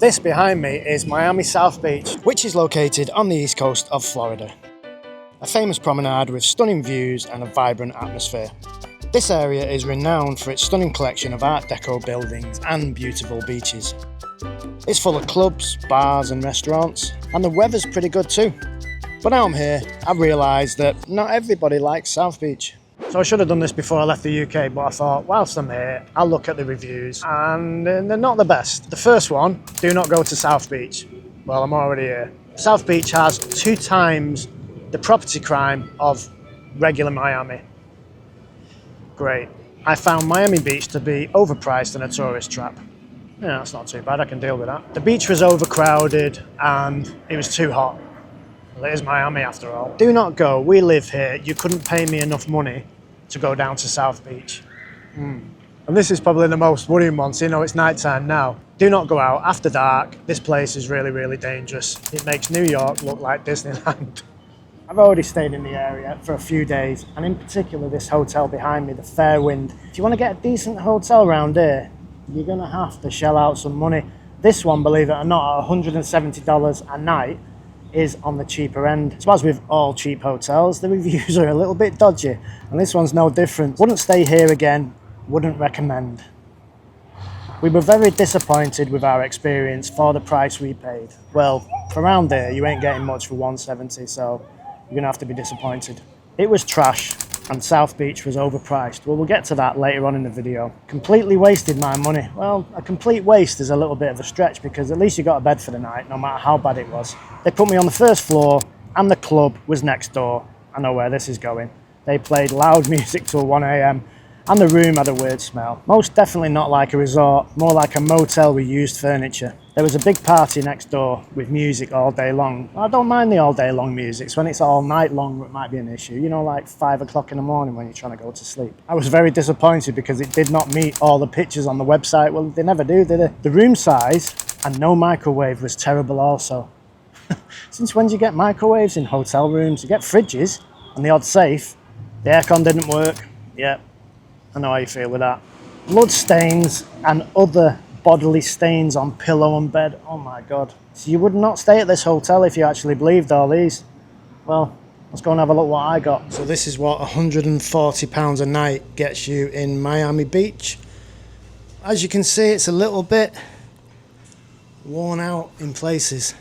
This behind me is Miami South Beach, which is located on the east coast of Florida. A famous promenade with stunning views and a vibrant atmosphere. This area is renowned for its stunning collection of Art Deco buildings and beautiful beaches. It's full of clubs, bars and restaurants, and the weather's pretty good too. But now I'm here, I've realised that not everybody likes South Beach. So I should have done this before I left the UK, but I thought, whilst I'm here, I'll look at the reviews, and they're not the best. The first one, do not go to South Beach. Well, I'm already here. South Beach has 2 times the property crime of regular Miami. Great. I found Miami Beach to be overpriced and a tourist trap. Yeah, that's not too bad, I can deal with that. The beach was overcrowded and it was too hot. Well, it is Miami after all. Do not go, we live here, you couldn't pay me enough money to go down to South Beach. And this is probably the most worrying one, so you know it's night time now. Do not go out after dark. This place is really, really dangerous. It makes New York look like Disneyland. I've already stayed in the area for a few days, and in particular this hotel behind me, the Fairwind. If you want to get a decent hotel around here, you're gonna have to shell out some money. This one, believe it or not, at $170 a night, is on the cheaper end. So as with all cheap hotels, the reviews are a little bit dodgy, and this one's no different. Wouldn't stay here again, wouldn't recommend. We were very disappointed with our experience for the price we paid. Well, around there you ain't getting much for $170, so you're gonna have to be disappointed. It was trash, and South Beach was overpriced. Well, we'll get to that later on in the video. Completely wasted my money. Well, a complete waste is a little bit of a stretch, because at least you got a bed for the night, no matter how bad it was. They put me on the first floor, and the club was next door. I know where this is going. They played loud music till 1 AM, and the room had a weird smell. Most definitely not like a resort, more like a motel with used furniture. There was a big party next door with music all day long. I don't mind the all day long music. It's when it's all night long it might be an issue. You know, like 5 o'clock in the morning when you're trying to go to sleep. I was very disappointed because it did not meet all the pictures on the website. Well, they never do, did they? The room size and no microwave was terrible also. Since when do you get microwaves in hotel rooms? You get fridges and the odd safe. The aircon didn't work. Yep, I know how you feel with that. Blood stains and other bodily stains on pillow and bed. Oh my God. So you would not stay at this hotel if you actually believed all these. Well, let's go and have a look what I got. So this is what £140 a night gets you in Miami Beach. As you can see, it's a little bit worn out in places.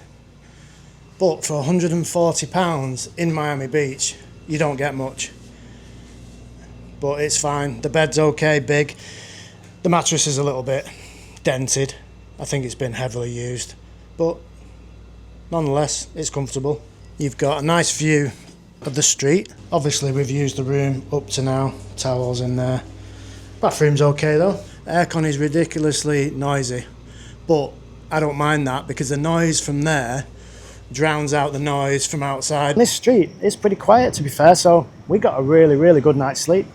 But for £140 in Miami Beach, you don't get much. But it's fine. The bed's okay, big. The mattress is a little bit dented. I think it's been heavily used, but nonetheless it's comfortable. You've got a nice view of the street. Obviously we've used the room up to now, towels in there. Bathroom's okay though. Aircon is ridiculously noisy, but I don't mind that because the noise from there drowns out the noise from outside. This street is pretty quiet, to be fair, so we got a really, really good night's sleep.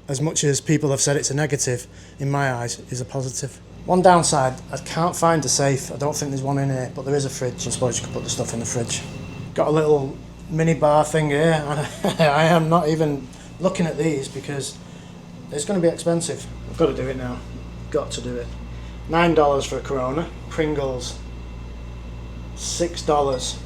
As much as people have said it's a negative, in my eyes it's a positive. One downside, I can't find a safe. I don't think there's one in here, but there is a fridge. I suppose you could put the stuff in the fridge. Got a little mini bar thing here, and I am not even looking at these because it's going to be expensive. I've got to do it now. Got to do it. $9 for a Corona. Pringles, $6.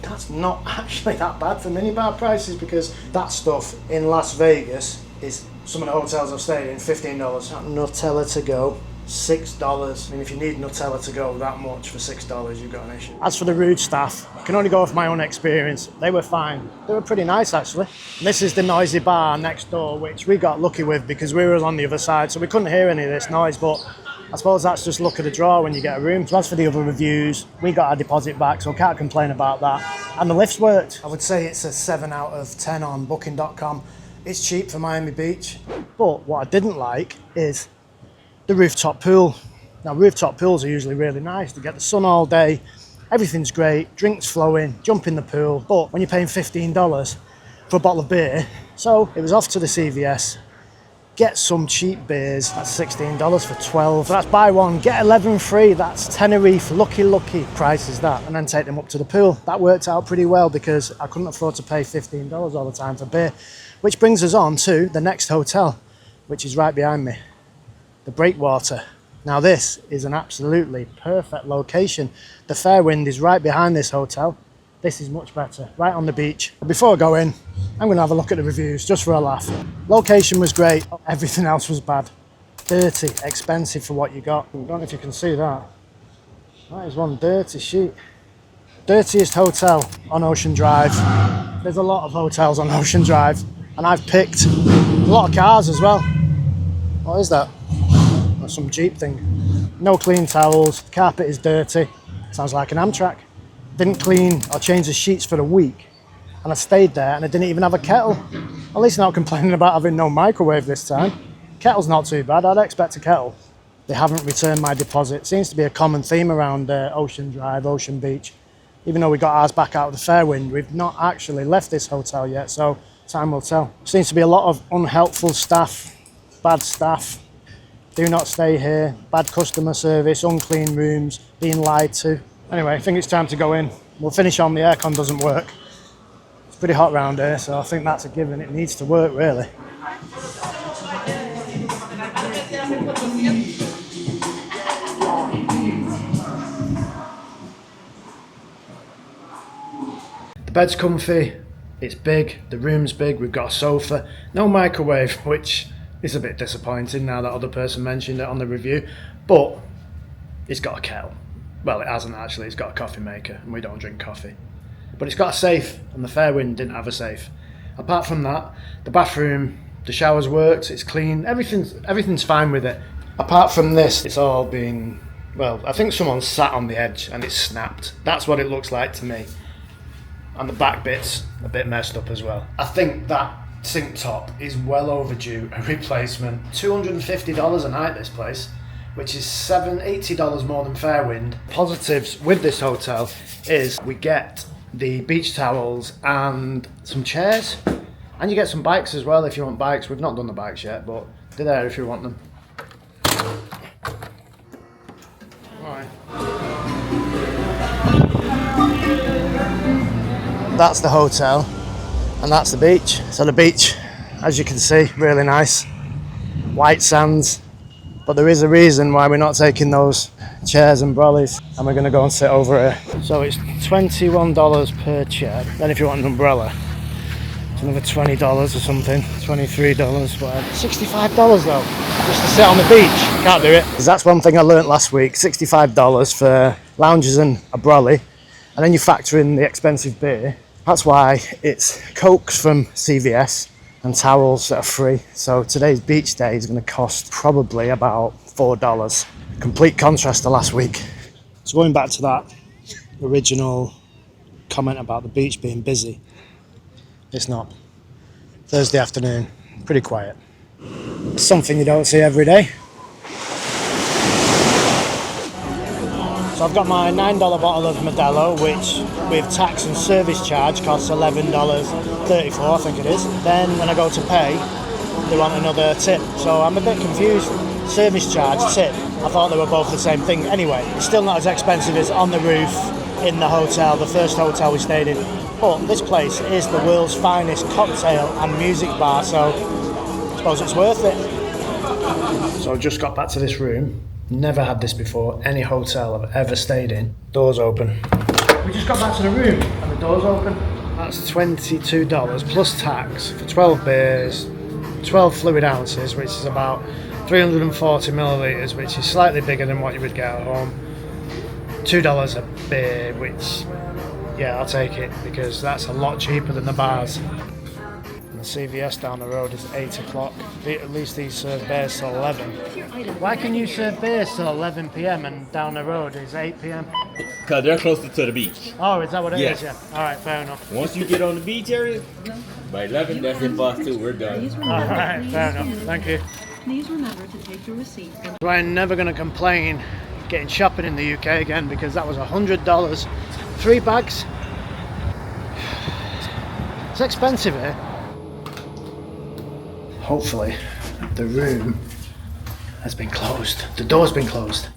That's not actually that bad for minibar prices, because that stuff in Las Vegas is, some of the hotels I've stayed in, $15. Nutella to go, $6. I mean, if you need Nutella to go that much for $6, you've got an issue. As for the rude staff, I can only go off my own experience. They were fine. They were pretty nice, actually. And this is the noisy bar next door, which we got lucky with because we were on the other side, so we couldn't hear any of this noise, but I suppose that's just luck of the draw when you get a room. So as for the other reviews, we got our deposit back, so can't complain about that. And the lifts worked. I would say it's a 7 out of 10 on booking.com. It's cheap for Miami Beach. But what I didn't like is the rooftop pool. Now, rooftop pools are usually really nice. You get the sun all day, everything's great, drinks flowing, jump in the pool. But when you're paying $15 for a bottle of beer, so it was off to the CVS, get some cheap beers. That's $16 for 12. So that's buy one, get 11 free. That's Tenerife, lucky prices that. And then take them up to the pool. That worked out pretty well because I couldn't afford to pay $15 all the time for beer. Which brings us on to the next hotel, which is right behind me. The Breakwater Now this is an absolutely perfect location. The Fairwind is right behind this hotel. This is much better, right on the beach. Before I go in, I'm gonna have a look at the reviews just for a laugh. Location was great, everything else was bad. Dirty, expensive for what you got. I don't know if you can see that. That is one dirty sheet. Dirtiest hotel on Ocean Drive. There's a lot of hotels on Ocean Drive, and I've picked a lot of cars as well. What is that? That's some Jeep thing. No clean towels, the carpet is dirty. Sounds like an Amtrak. Didn't clean or change the sheets for a week, and I stayed there and I didn't even have a kettle. At least not complaining about having no microwave this time. Kettle's not too bad, I'd expect a kettle. They haven't returned my deposit. Seems to be a common theme around Ocean Drive, Ocean Beach. Even though we got ours back out of the Fairwind, we've not actually left this hotel yet, so time will tell. Seems to be a lot of unhelpful staff, bad staff. Do not stay here, bad customer service, unclean rooms, being lied to. Anyway, I think it's time to go in. We'll finish on, the aircon doesn't work. It's pretty hot round here, so I think that's a given. It needs to work, really. The bed's comfy, it's big, the room's big, we've got a sofa, no microwave, which is a bit disappointing now that other person mentioned it on the review, but it's got a kettle. Well, it hasn't actually, it's got a coffee maker, and we don't drink coffee. But it's got a safe, and the Fairwind didn't have a safe. Apart from that, the bathroom, the shower's worked, it's clean, everything's fine with it. Apart from this, it's all been, well, I think someone sat on the edge and it's snapped. That's what it looks like to me. And the back bit's a bit messed up as well. I think that sink top is well overdue a replacement. $250 a night, this place, which is $80 more than Fairwind. Positives with this hotel is we get the beach towels and some chairs, and you get some bikes as well if you want bikes. We've not done the bikes yet, but they're there if you want them. Alright. That's the hotel, and that's the beach. So the beach, as you can see, really nice. White sands. But there is a reason why we're not taking those chairs and brollies, and we're going to go and sit over here. So it's $21 per chair. Then if you want an umbrella, it's another $20 or something, $23, whatever. $65 though, just to sit on the beach. Can't do it. Because that's one thing I learnt last week, $65 for lounges and a brolly, and then you factor in the expensive beer. That's why it's Cokes from CVS and towels that are free. So today's beach day is going to cost probably about $4. Complete contrast to last week. So going back to that original comment about the beach being busy, it's not. Thursday afternoon, pretty quiet. Something you don't see every day. So I've got my $9 bottle of Modelo, which with tax and service charge costs $11.34, I think it is. Then when I go to pay, they want another tip. So I'm a bit confused. Service charge, tip, I thought they were both the same thing. Anyway, it's still not as expensive as on the roof in the hotel, the first hotel we stayed in. But this place is the world's finest cocktail and music bar, so I suppose it's worth it. So I just got back to this room. Never had this before, any hotel I've ever stayed in. Doors open. We just got back to the room and the door's open. That's $22 plus tax for 12 beers, 12 fluid ounces, which is about 340 millilitres, which is slightly bigger than what you would get at home. $2 a beer, which, yeah, I'll take it because that's a lot cheaper than the bars. And the CVS down the road is 8 o'clock. At least these serve beers till 11. Why can you serve beers till 11 p.m. and down the road is 8 p.m? Because they're closer to the beach. Oh, is that what it is? Yeah. Yeah. All right, fair enough. Once you get on the beach area, by 11, that's it, boss, too. We're done. All right, fair enough. Thank you. Please remember to take your receipt. So I'm never going to complain getting shopping in the UK again because that was $100. 3 bags. It's expensive here. Hopefully the room has been closed. The door's been closed.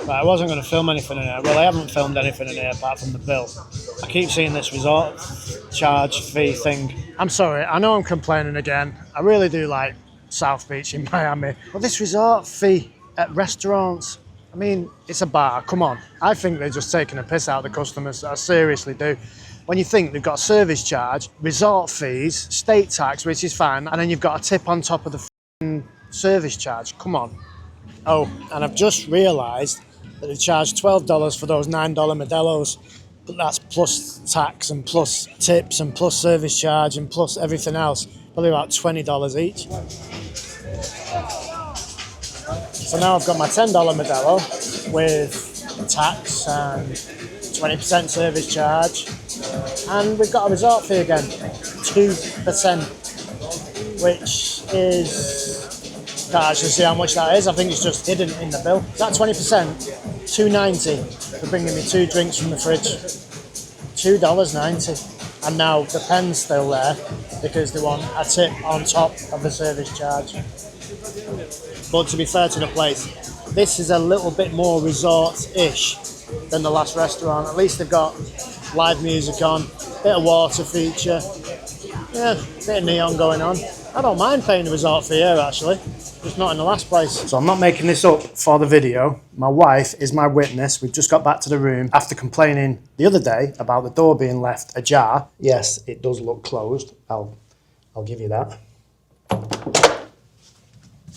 Right, I wasn't going to film anything in here. Well, I haven't filmed anything in here apart from the bill. I keep seeing this resort charge fee thing. I'm sorry, I know I'm complaining again. I really do like South Beach in Miami. But this resort fee at restaurants, I mean, it's a bar, come on. I think they're just taking a piss out of the customers, I seriously do. When you think they've got a service charge, resort fees, state tax, which is fine, and then you've got a tip on top of the service charge, come on. Oh, and I've just realised that they charge $12 for those $9 Modelos, but that's plus tax and plus tips and plus service charge and plus everything else, probably about $20 each. So now I've got my $10 Modelo with tax and 20% service charge, and we've got a resort fee again, 2%, which is, can't actually see how much that is. I think it's just hidden in the bill. Is that 20%? $2.90 for bringing me 2 drinks from the fridge. $2.90. And now the pen's still there because they want a tip on top of the service charge. But to be fair to the place, this is a little bit more resort-ish than the last restaurant. At least they've got live music on, bit of water feature, yeah, bit of neon going on. I don't mind paying the resort fee here actually, just not in the last place. So I'm not making this up for the video. My wife is my witness. We've just got back to the room after complaining the other day about the door being left ajar. Yes, it does look closed. I'll give you that.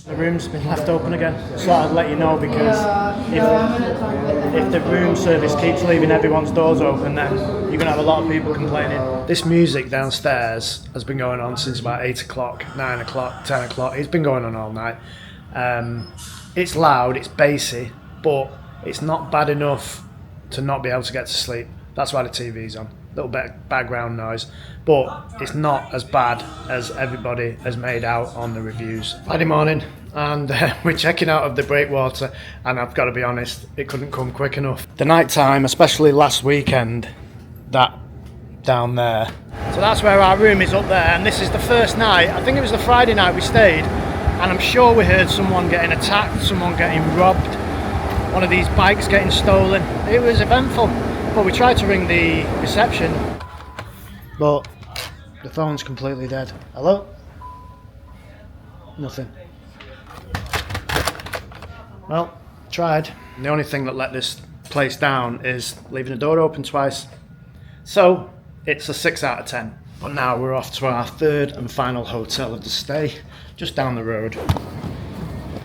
The room's been left open again, so I'd let you know, because if the room service keeps leaving everyone's doors open, then you're going to have a lot of people complaining. This music downstairs has been going on since about 8 o'clock, 9 o'clock, 10 o'clock. It's been going on all night. It's loud, it's bassy, but it's not bad enough to not be able to get to sleep. That's why the TV's on. A little bit of background noise, but it's not as bad as everybody has made out on the reviews. Friday morning, and we're checking out of the Breakwater, and I've got to be honest, it couldn't come quick enough. The night time, especially last weekend, that down there. So that's where our room is up there, and this is the first night. I think it was the Friday night we stayed, and I'm sure we heard someone getting attacked, someone getting robbed, one of these bikes getting stolen. It was eventful. But we tried to ring the reception, but the phone's completely dead. Hello? Nothing. Well, tried. And the only thing that let this place down is leaving the door open twice. So it's a 6 out of 10. But now we're off to our third and final hotel of the stay, just down the road.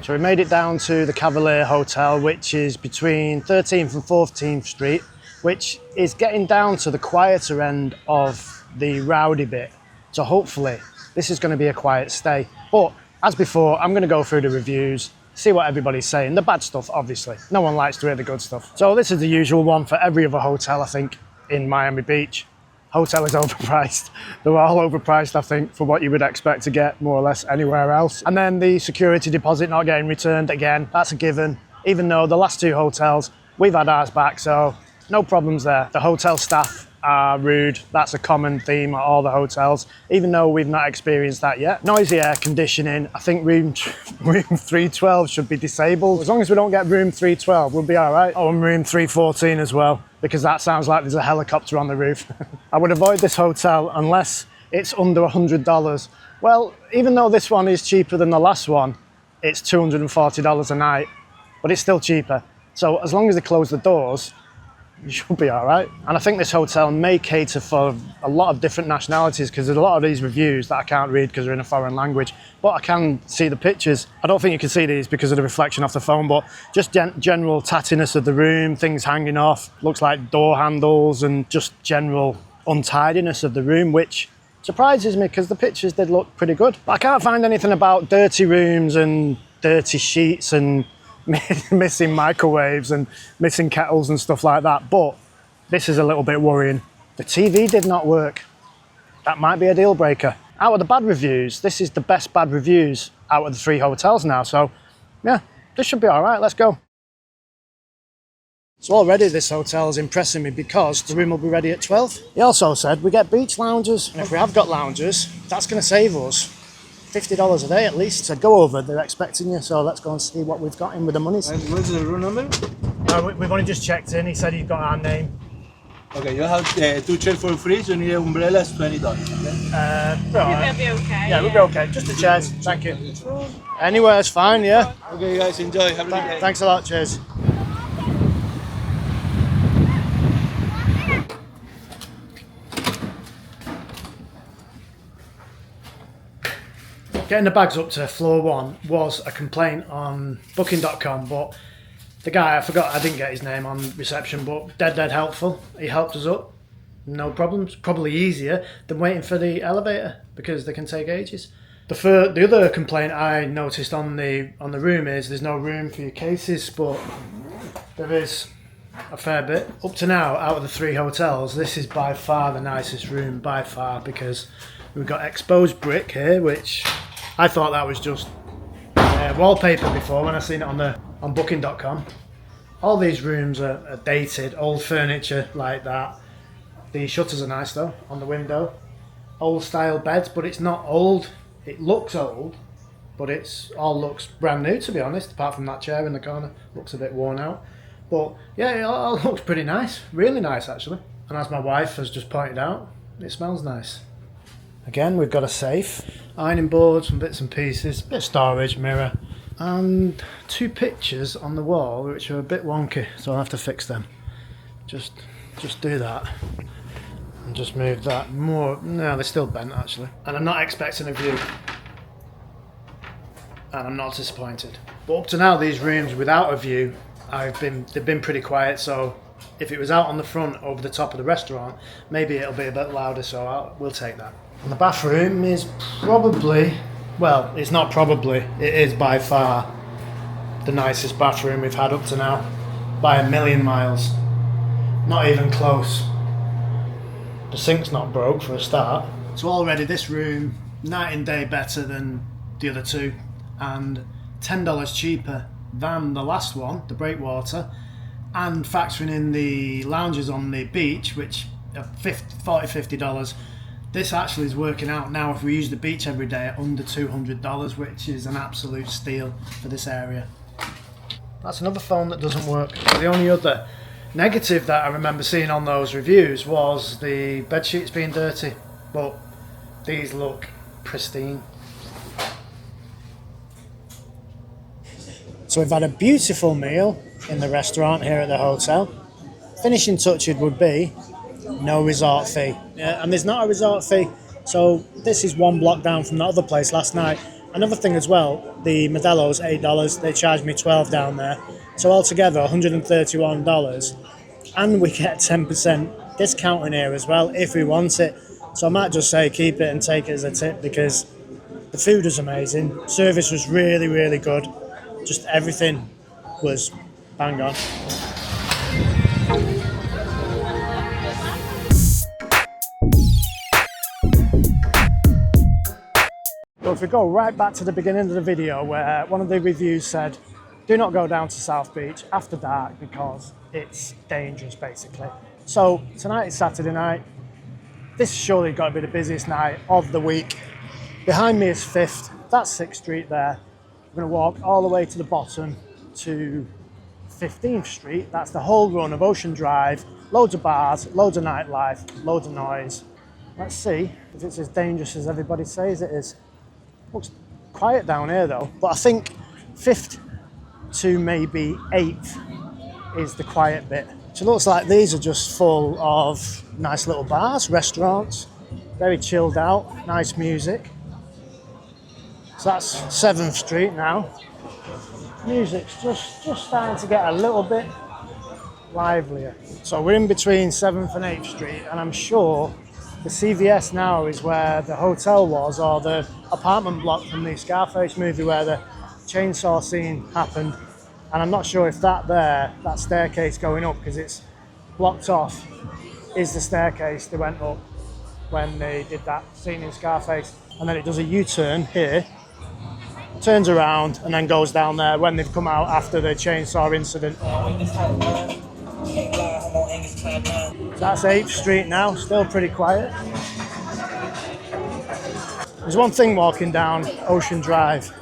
So we made it down to the Cavalier Hotel, which is between 13th and 14th Street, which is getting down to the quieter end of the rowdy bit. So hopefully this is going to be a quiet stay. But as before, I'm going to go through the reviews, see what everybody's saying. The bad stuff, obviously. No one likes to hear the good stuff. So this is the usual one for every other hotel, I think, in Miami Beach. Hotel is overpriced. They're all overpriced, I think, for what you would expect to get more or less anywhere else. And then the security deposit not getting returned again, that's a given. Even though the last 2 hotels, we've had ours back, so no problems there. The hotel staff are rude. That's a common theme at all the hotels, even though we've not experienced that yet. Noisy air conditioning. I think room 312 should be disabled. As long as we don't get room 312, we'll be all right. Oh, and room 314 as well, because that sounds like there's a helicopter on the roof. I would avoid this hotel unless it's under $100. Well, even though this one is cheaper than the last one, it's $240 a night, but it's still cheaper. So as long as they close the doors, you should be all right. And I think this hotel may cater for a lot of different nationalities, because there's a lot of these reviews that I can't read because they're in a foreign language, but I can see the pictures. I don't think you can see these because of the reflection off the phone, but just general tattiness of the room, things hanging off, looks like door handles, and just general untidiness of the room, which surprises me because the pictures did look pretty good. But I can't find anything about dirty rooms and dirty sheets and missing microwaves and missing kettles and stuff like that, but this is a little bit worrying. The TV did not work. That might be a deal breaker. Out of the bad reviews, this is the best bad reviews out of the 3 hotels now, so yeah, this should be all right. Let's go. So already this hotel is impressing me because the room will be ready at 12. He also said we get beach lounges, and if we have got lounges, that's going to save us $50 a day at least. So go over, they're expecting you, so let's go and see what we've got in with the monies. And what's the room number? We've only just checked in. He said he's got our name. Okay, you have 2 chairs for free. You need umbrellas, $20. Okay? We'll be okay. Yeah, we'll be okay. Just the chairs. Thank you. Anywhere's fine, yeah. Okay, guys, enjoy. Have a good day. Thanks a lot. Cheers. Getting the bags up to floor 1 was a complaint on booking.com, but the guy, I didn't get his name on reception, but dead helpful. He helped us up, no problems. Probably easier than waiting for the elevator because they can take ages. The other complaint I noticed on the room is there's no room for your cases, but there is a fair bit. Up to now, out of the 3 hotels, this is by far the nicest room, by far, because we've got exposed brick here, which I thought that was just wallpaper before when I seen it on booking.com. All these rooms are dated, old furniture like that. The shutters are nice though, on the window. Old style beds, but it's not old. It looks old, but all looks brand new, to be honest, apart from that chair in the corner. Looks a bit worn out. But yeah, it all looks pretty nice, really nice actually. And as my wife has just pointed out, it smells nice. Again, we've got a safe, ironing board, some bits and pieces, bit of storage, mirror, and 2 pictures on the wall which are a bit wonky, so I'll have to fix them. Just do that. And just move that more. No, they're still bent actually. And I'm not expecting a view. And I'm not disappointed. But up to now, these rooms without a view, they've been pretty quiet, so if it was out on the front over the top of the restaurant, maybe it'll be a bit louder, so we'll take that. And the bathroom is probably, well, it's not probably, it is by far the nicest bathroom we've had up to now, by a million miles. Not even close. The sink's not broke for a start. So already this room, night and day better than the other 2, and $10 cheaper than the last one, the Breakwater, and factoring in the lounges on the beach, which are $50. This actually is working out now, if we use the beach every day, at under $200, which is an absolute steal for this area. That's another phone that doesn't work. The only other negative that I remember seeing on those reviews was the bed sheets being dirty, but these look pristine. So we've had a beautiful meal in the restaurant here at the hotel. Finishing touches would be no resort fee. Yeah, and there's not a resort fee, so this is 1 block down from the other place last night. Another thing as well, the Modelo's $8, they charged me $12 down there, so altogether $131, and we get 10% discount in here as well if we want it. So I might just say keep it and take it as a tip, because the food was amazing, service was really, really good, just everything was bang on. So if we go right back to the beginning of the video, where one of the reviews said, do not go down to South Beach after dark because it's dangerous, basically. So tonight is Saturday night. This surely got to be the busiest night of the week. Behind me is 5th, that's 6th Street there. We're going to walk all the way to the bottom to 15th Street. That's the whole run of Ocean Drive. Loads of bars, loads of nightlife, loads of noise. Let's see if it's as dangerous as everybody says it is. Looks quiet down here though, but I think 5th to maybe 8th is the quiet bit. So it looks like these are just full of nice little bars, restaurants, very chilled out, nice music. So that's 7th Street now. Music's just starting to get a little bit livelier. So we're in between 7th and 8th Street, and I'm sure the CVS now is where the hotel was, or the apartment block from the Scarface movie where the chainsaw scene happened. And I'm not sure if that staircase going up, because it's blocked off, is the staircase they went up when they did that scene in Scarface. And then it does a U-turn here, turns around, and then goes down there when they've come out after the chainsaw incident. So that's 8th Street now, still pretty quiet. There's one thing walking down Ocean Drive.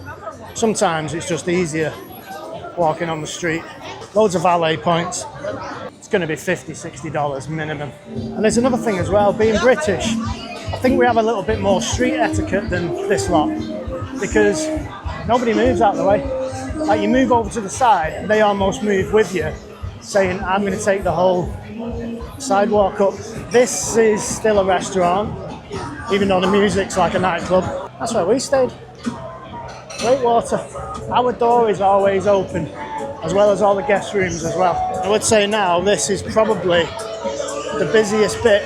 Sometimes it's just easier walking on the street. Loads of valet points. It's going to be $50, $60 minimum. And there's another thing as well, being British, I think we have a little bit more street etiquette than this lot, because nobody moves out of the way. Like, you move over to the side, and they almost move with you, saying, I'm going to take the whole sidewalk up. This is still a restaurant, even though the music's like a nightclub. That's where we stayed. Breakwater. Our door is always open, as well as all the guest rooms as well. I would say now this is probably the busiest bit,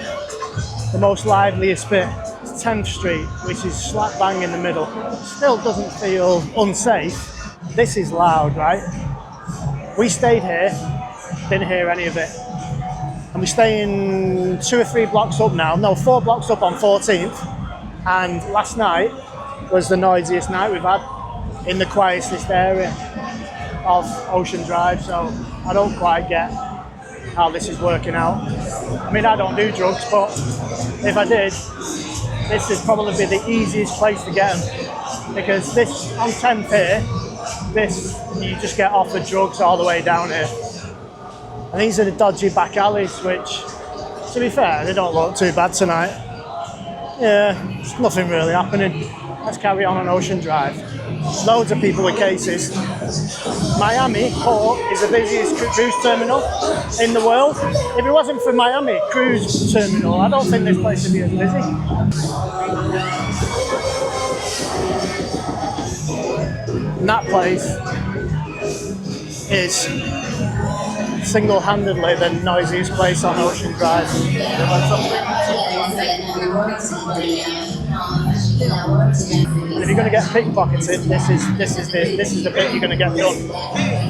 the most liveliest bit. It's 10th Street, which is slap bang in the middle. Still doesn't feel unsafe. This is loud, right? We stayed here, didn't hear any of it. And we're staying 2 or 3 blocks up now. No, 4 blocks up on 14th. And last night was the noisiest night we've had in the quietest area of Ocean Drive. So I don't quite get how this is working out. I mean, I don't do drugs, but if I did, this would probably be the easiest place to get them. Because this, on 10th here, this, you just get offered drugs all the way down here. And these are the dodgy back alleys, which, to be fair, they don't look too bad tonight. Yeah, there's nothing really happening. Let's carry on Ocean Drive. Loads of people with cases. Miami Port is the busiest cruise terminal in the world. If it wasn't for Miami Cruise Terminal, I don't think this place would be as busy. And that place is single-handedly the noisiest place on Ocean Drive. And if you're going to get pickpocketed, this is the bit you're going to get done,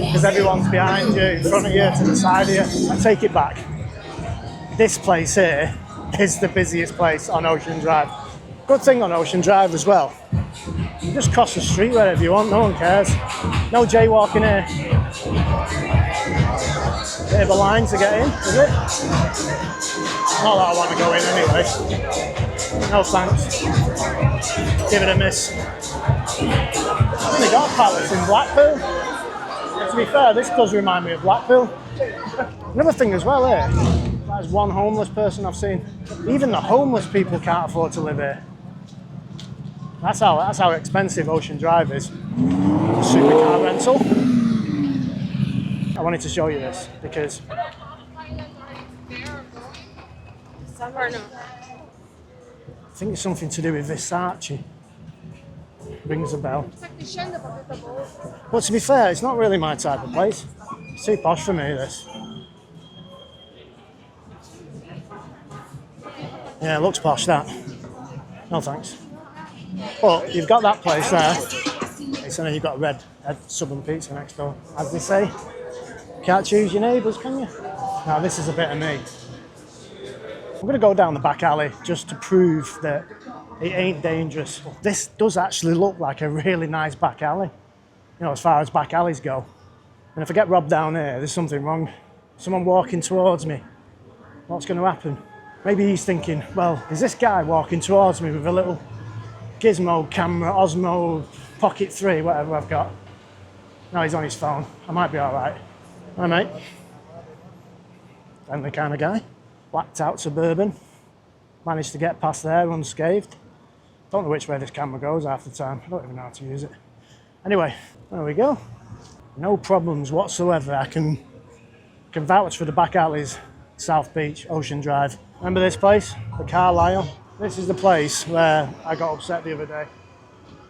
because everyone's behind you, in front of you, to the side of you. I take it back. This place here is the busiest place on Ocean Drive. Good thing on Ocean Drive as well. You just cross the street wherever you want, no one cares. No jaywalking here. Bit of a line to get in, is it? Not that I want to go in anyway. No thanks. Give it a miss. I've only got a palace in Blackpool. And to be fair, this does remind me of Blackpool. Another thing as well here, there's one homeless person I've seen. Even the homeless people can't afford to live here. That's how expensive Ocean Drive is. Supercar rental. I wanted to show you this because I think it's something to do with Versace. Rings a bell. But to be fair, it's not really my type of place. It's too posh for me, this. Yeah, it looks posh, that. No thanks. But you've got that place there. And then you've got a red Southern Pizza next door. As they say, can't choose your neighbours, can you? Now this is a bit of me. I'm going to go down the back alley just to prove that it ain't dangerous. This does actually look like a really nice back alley, you know, as far as back alleys go. And if I get robbed down here, there's something wrong. Someone walking towards me. What's going to happen? Maybe he's thinking, well, is this guy walking towards me with a little gizmo camera, Osmo, Pocket 3, whatever I've got? No, he's on his phone. I might be all right. Hi, mate. I'm the kind of guy. Blacked out Suburban. Managed to get past there unscathed. Don't know which way this camera goes half the time. I don't even know how to use it. Anyway, there we go. No problems whatsoever. I can vouch for the back alleys, South Beach, Ocean Drive. Remember this place? The Carlisle? This is the place where I got upset the other day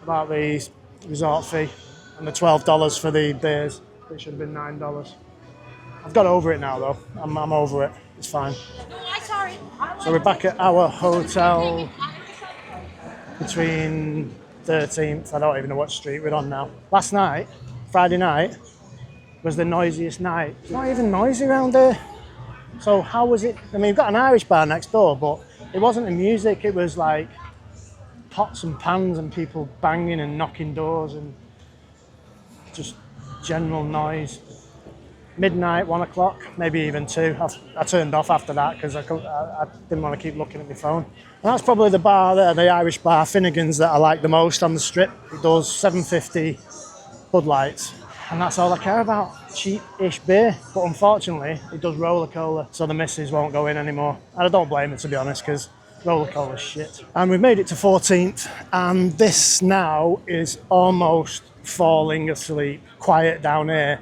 about the resort fee and the $12 for the beers. It should have been $9. I've got over it now though. I'm over it. It's fine. So we're back at our hotel between 13th. I don't even know what street we're on now. Last night, Friday night, was the noisiest night. It's not even noisy around here. So how was it? I mean, we've got an Irish bar next door, but it wasn't the music. It was like pots and pans and people banging and knocking doors and just general noise. Midnight, 1 o'clock, maybe even 2. I turned off after that because I didn't want to keep looking at my phone. And that's probably the bar there, the Irish bar, Finnegan's, that I like the most on the strip. It does $7.50 Bud Lights. And that's all I care about, cheap-ish beer. But unfortunately, it does roller cola, so the missus won't go in anymore. And I don't blame her, to be honest, because roller cola's shit. And we've made it to 14th, and this now is almost falling asleep. Quiet down here.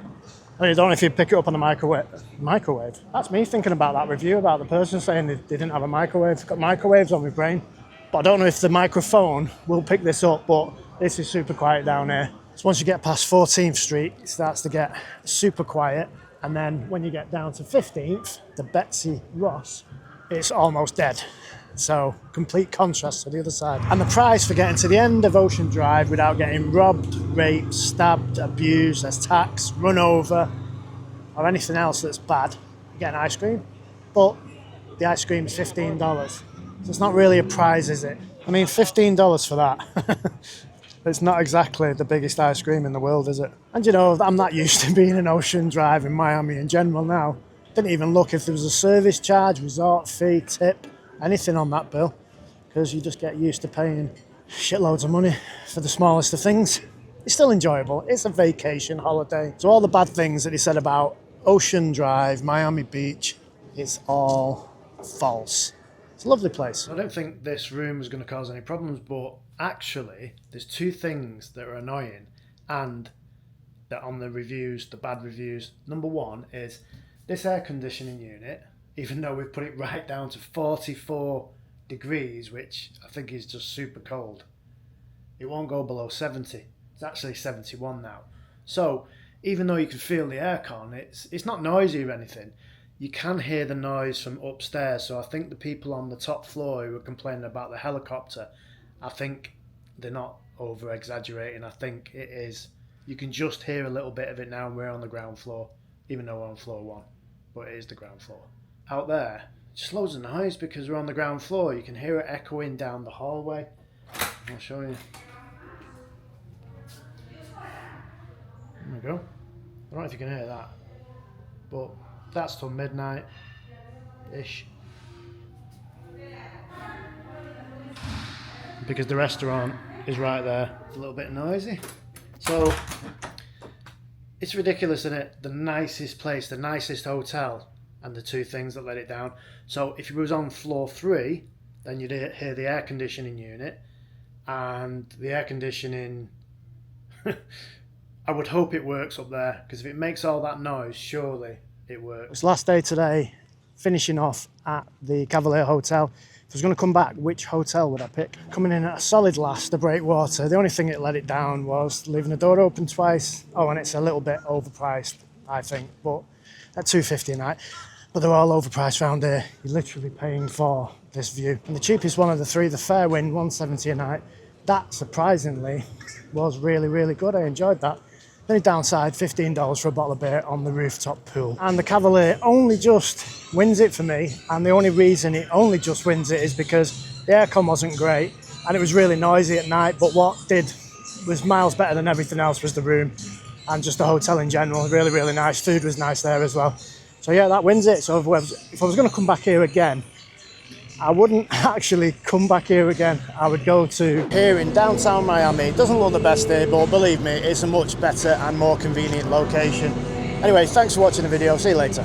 I don't know if you pick it up on the microwave. That's me thinking about that review about the person saying they didn't have a microwave. I've got microwaves on my brain. But I don't know if the microphone will pick this up, but this is super quiet down here. So once you get past 14th Street, it starts to get super quiet. And then when you get down to 15th, the Betsy Ross, it's almost dead. So complete contrast to the other side. And the price for getting to the end of Ocean Drive without getting robbed, raped, stabbed, abused, attacked, run over, or anything else that's bad, you get an ice cream. But the ice cream is $15. So it's not really a prize, is it? I mean, $15 for that. It's not exactly the biggest ice cream in the world, is it? And you know, I'm not used to being in Ocean Drive in Miami in general now. Didn't even look if there was a service charge, resort fee, tip, anything on that bill, because you just get used to paying shitloads of money for the smallest of things. It's still enjoyable. It's a vacation holiday. So all the bad things that he said about Ocean Drive, Miami Beach, it's all false. It's a lovely place. I don't think this room is going to cause any problems, but actually there's two things that are annoying and that on the reviews, the bad reviews. Number one is this air conditioning unit, even though we've put it right down to 44 degrees, which I think is just super cold, it won't go below 70. It's actually 71 now. So even though you can feel the aircon, it's not noisy or anything. You can hear the noise from upstairs. So I think the people on the top floor who were complaining about the helicopter, I think they're not over exaggerating. I think it is. You can just hear a little bit of it now, and we're on the ground floor, even though we're on floor 1, but it is the ground floor. Out there, just loads of noise because we're on the ground floor. You can hear it echoing down the hallway. I'll show you. There we go. I don't know if you can hear that, but that's till midnight-ish. Because the restaurant is right there. It's a little bit noisy. So, it's ridiculous, isn't it? The nicest place, the nicest hotel, and the two things that let it down. So, if it was on floor 3, then you'd hear the air conditioning unit, and the air conditioning... I would hope it works up there, because if it makes all that noise, surely it works. It's last day today, finishing off at the Cavalier Hotel. If I was going to come back, which hotel would I pick? Coming in at a solid last, the Breakwater. The only thing that let it down was leaving the door open twice. Oh, and it's a little bit overpriced, I think, but at $250 a night. But they're all overpriced around here. You're literally paying for this view. And the cheapest one of the three, the Fairwind, $170 a night. That, surprisingly, was really, really good. I enjoyed that. The only downside, $15 for a bottle of beer on the rooftop pool. And the Cavalier only just wins it for me. And the only reason it only just wins it is because the aircon wasn't great and it was really noisy at night. But what was miles better than everything else was the room and just the hotel in general. Really, really nice. Food was nice there as well. So yeah, that wins it. So if I was going to come back here again, I wouldn't actually come back here again. I would go to here in downtown Miami. It doesn't look the best here, but believe me, it's a much better and more convenient location. Anyway, thanks for watching the video. See you later.